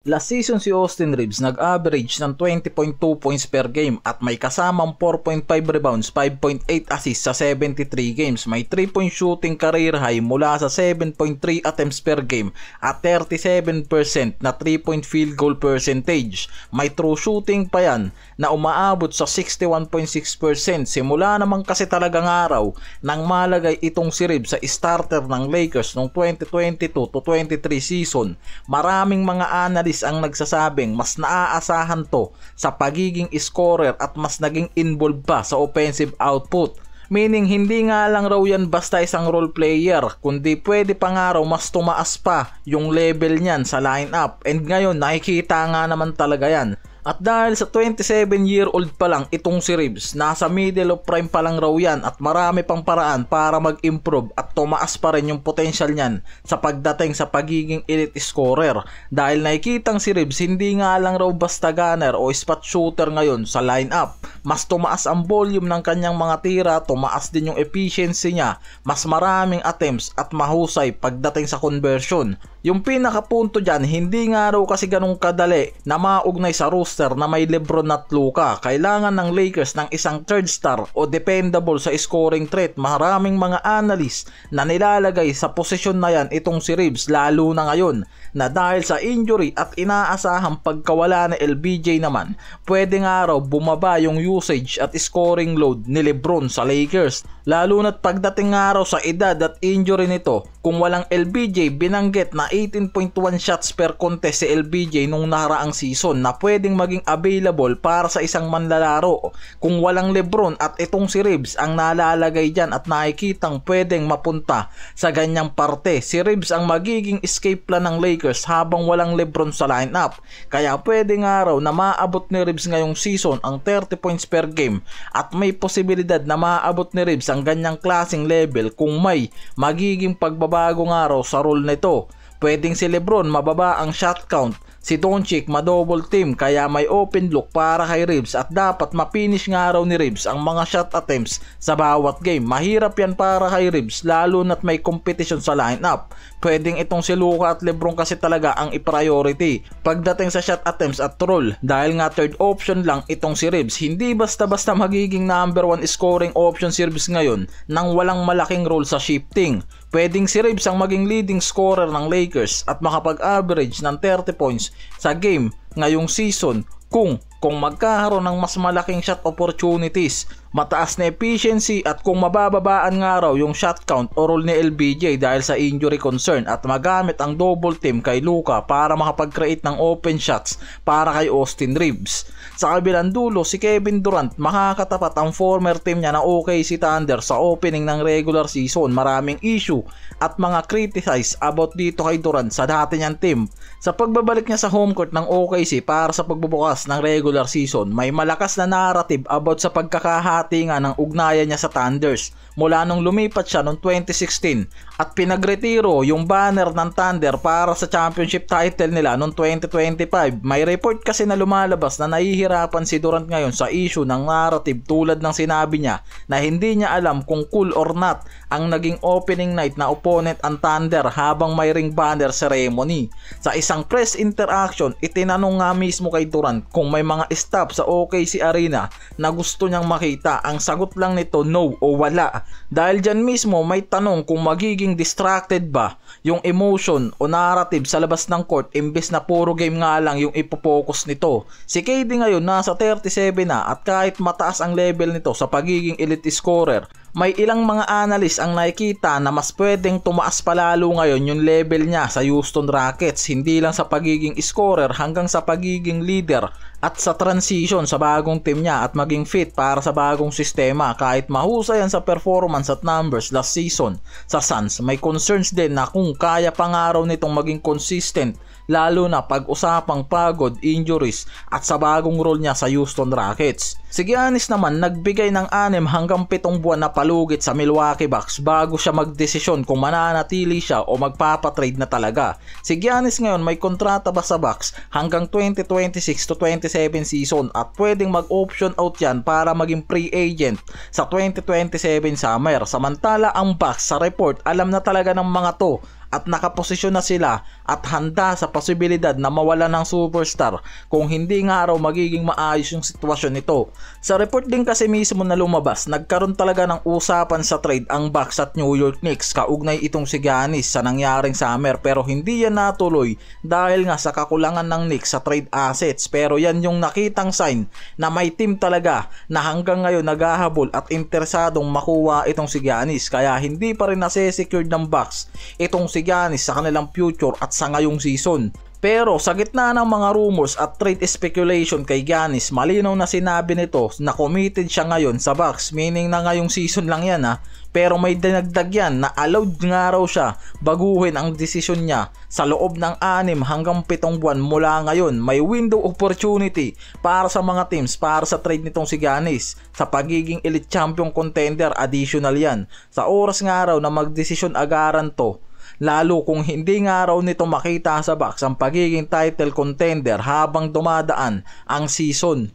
Last season si Austin Reaves nag-average ng 20.2 points per game at may kasamang 4.5 rebounds, 5.8 assists sa 73 games. May 3-point shooting career high mula sa 7.3 attempts per game at 37% na 3-point field goal percentage. May true shooting pa yan na umaabot sa 61.6%. Simula naman kasi talagang araw nang malagay itong si Reaves sa starter ng Lakers noong 2022 to 23 season. Maraming mga analysts ang nagsasabing mas naaasahan to sa pagiging scorer at mas naging involved pa sa offensive output. Meaning hindi nga lang raw yan basta isang role player, kundi pwede pa nga raw mas tumaas pa yung level niyan sa lineup, and ngayon nakikita nga naman talaga yan. At dahil sa 27-year-old pa lang itong si Reaves, nasa middle of prime pa lang raw yan at marami pang paraan para mag-improve at tumaas pa rin yung potential niyan sa pagdating sa pagiging elite scorer. Dahil nakikitang si Reaves hindi nga lang raw basta gunner o spot shooter ngayon sa lineup. Mas tumaas ang volume ng kanyang mga tira, tumaas din yung efficiency niya, mas maraming attempts at mahusay pagdating sa conversion. Yung pinakapunto dyan, hindi nga raw kasi ganun kadali na maugnay sa roster na may LeBron at Luka. Kailangan ng Lakers ng isang third star o dependable sa scoring threat. Maraming mga analyst na nilalagay sa posisyon na yan itong si Reaves, lalo na ngayon na dahil sa injury at inaasahang pagkawala ni LBJ naman, pwede nga raw bumaba yung usage at scoring load ni LeBron sa Lakers. Lalo na't pagdating nga raw sa edad at injury nito, kung walang LBJ, binanggit na 18.1 shots per contest si LBJ nung nakaraang season na pwedeng maging available para sa isang manlalaro. Kung walang LeBron at itong si Reaves ang nalalagay dyan at nakikitang pwedeng mapunta sa ganyang parte, si Reaves ang magiging escape plan ng Lakers habang walang LeBron sa lineup. Kaya pwede nga raw na maabot ni Reaves ngayong season ang 30 points per game at may posibilidad na maabot ni Reaves ang ganyang klaseng level kung may magiging pagbabago nga raw sa role nito. Pwedeng si LeBron mababa ang shot count, si Doncic ma-double team kaya may open look para kay Reaves at dapat ma-finish nga raw ni Reaves ang mga shot attempts sa bawat game. Mahirap yan para kay Reaves lalo na't may competition sa lineup. Pwedeng itong si Luka at LeBron kasi talaga ang i-priority pagdating sa shot attempts at roll. Dahil nga third option lang itong si Reaves, hindi basta-basta magiging number 1 scoring option si Reaves ngayon nang walang malaking role sa shifting. Pwedeng si Reaves ang maging leading scorer ng Lakers at makapag-average ng 30 points sa game ngayong season kung magkakaroon ng mas malaking shot opportunities, mataas na efficiency at kung mabababaan nga raw yung shot count o role ni LBJ dahil sa injury concern at magamit ang double team kay Luka para makapag-create ng open shots para kay Austin Reaves. Sa kabilang dulo, si Kevin Durant makakatapat ang former team niya na OKC Thunder sa opening ng regular season. Maraming issue at mga criticize about dito kay Durant sa dati niyang team. Sa pagbabalik niya sa home court ng OKC para sa pagbubukas ng regular season, may malakas na narrative about sa pagkakahati nga ng ugnayan niya sa Thunders mula nung lumipat siya noong 2016 at pinagretiro yung banner ng Thunder para sa championship title nila noong 2025. May report kasi na lumalabas na nahihirapan si Durant ngayon sa issue ng narrative tulad ng sinabi niya na hindi niya alam kung cool or not ang naging opening night na opponent ang Thunder habang may ring banner ceremony. Sa isang press interaction, itinanong nga mismo kay Durant kung may mga staff sa OKC Arena na gusto niyang makita. Ang sagot lang nito no o wala. Dahil dyan mismo may tanong kung magiging distracted ba yung emotion o narrative sa labas ng court imbes na puro game nga lang yung ipopokus nito. Si KD ngayon nasa 37 na at kahit mataas ang level nito sa pagiging elite scorer, may ilang mga analyst ang nakikita na mas pwedeng tumaas palalo ngayon yung level niya sa Houston Rockets, hindi lang sa pagiging scorer hanggang sa pagiging leader at sa transition sa bagong team niya at maging fit para sa bagong sistema. Kahit mahusay yan sa performance at numbers last season sa Suns, may concerns din na kung kaya pa nga raw nitong maging consistent lalo na pag-usapang pagod, injuries at sa bagong role niya sa Houston Rockets. Si Giannis naman nagbigay ng 6 hanggang 7 buwan na palugit sa Milwaukee Bucks bago siya magdesisyon kung mananatili siya o magpapatrade na talaga. Si Giannis ngayon may kontrata ba sa Bucks hanggang 2026 to 27 season at pwedeng mag-option out yan para maging free agent sa 2027 summer. Samantala ang Bucks sa report alam na talaga ng mga to at nakaposisyon na sila at handa sa posibilidad na mawala ng superstar kung hindi nga raw magiging maayos yung sitwasyon nito. Sa report din kasi mismo na lumabas, nagkaroon talaga ng usapan sa trade ang Bucks at New York Knicks kaugnay itong si Giannis sa nangyaring summer, pero hindi yan natuloy dahil nga sa kakulangan ng Knicks sa trade assets. Pero yan yung nakitang sign na may team talaga na hanggang ngayon naghahabol at interesadong makuha itong si Giannis, kaya hindi pa rin nase-secured ng Bucks itong si Giannis sa kanilang future at sa ngayong season. Pero sa gitna ng mga rumors at trade speculation kay Giannis, malinaw na sinabi nito na committed siya ngayon sa Bucks, meaning na ngayong season lang yan pero may dinagdag yan na allowed nga raw siya baguhin ang desisyon niya sa loob ng 6 hanggang 7 buwan mula ngayon. May window opportunity para sa mga teams para sa trade nitong si Giannis sa pagiging elite champion contender. Additional yan sa oras nga raw na magdesisyon agaran to, lalo kung hindi nga raw nito makita sa Bucks ang pagiging title contender habang dumadaan ang season.